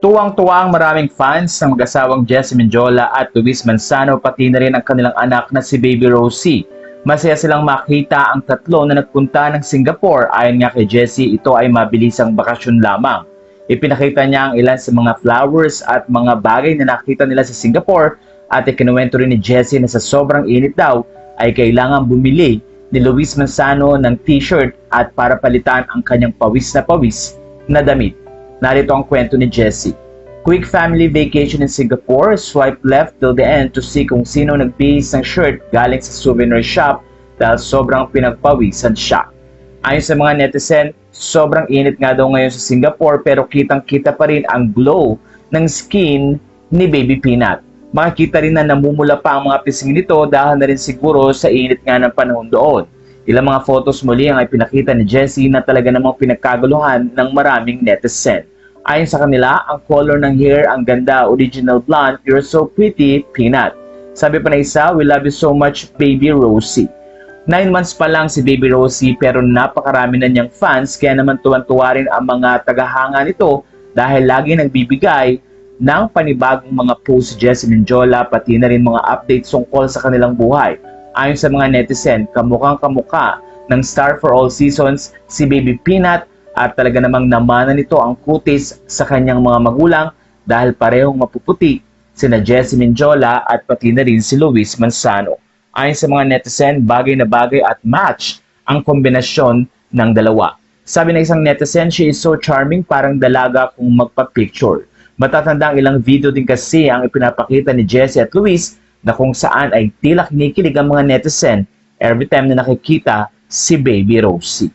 Tuwang-tuwa ang maraming fans ng mag-asawang Jessie Mendiola at Luis Manzano pati na rin ang kanilang anak na si Baby Rosie. Masaya silang makita ang tatlo na nagpunta ng Singapore. Ayon nga kay Jessie, ito ay mabilisang bakasyon lamang. Ipinakita niya ang ilan sa mga flowers at mga bagay na nakita nila sa Singapore at ikinuwento rin ni Jessie na sa sobrang init daw ay kailangan bumili ni Luis Manzano ng t-shirt at para palitan ang kanyang pawis na damit. Narito ang kwento ni Jessie. Quick family vacation in Singapore, swipe left till the end to see kung sino nagbihis ng shirt galing sa souvenir shop dahil sobrang pinagpawisan siya. Ayon sa mga netizen, sobrang init nga daw ngayon sa Singapore pero kitang-kita pa rin ang glow ng skin ni Baby Peanut. Makikita rin na namumula pa ang mga pisngi nito dahil na rin siguro sa init nga ng panahon doon. Ilang mga photos muli ang ipinakita ni Jessie na talaga namang pinagkaguluhan ng maraming netizen. Ayon sa kanila, ang color ng hair ang ganda, original blonde, you're so pretty, Peanut. Sabi pa na isa, we love you so much, Baby Rosie. 9 months pa lang si Baby Rosie pero napakarami na niyang fans kaya naman tuwan-tuwa rin ang mga tagahanga nito dahil lagi nagbibigay ng panibagong mga post si Jessie Mendiola pati na rin mga updates tungkol sa kanilang buhay. Ayon sa mga netizen, kamukhang kamukha ng star for all seasons si Baby Peanut at talaga namang namana nito ang kutis sa kanyang mga magulang dahil parehong mapuputi sina Jessie Mendiola at pati na rin si Luis Manzano. Ayon sa mga netizen, bagay na bagay at match ang kombinasyon ng dalawa. Sabi ng isang netizen, she is so charming, parang dalaga kung magpa-picture. Matatandang ilang video din kasi ang ipinapakita ni Jessie at Luis na kung saan ay tila kinikilig ang mga netizen every time na nakikita si Baby Rosie.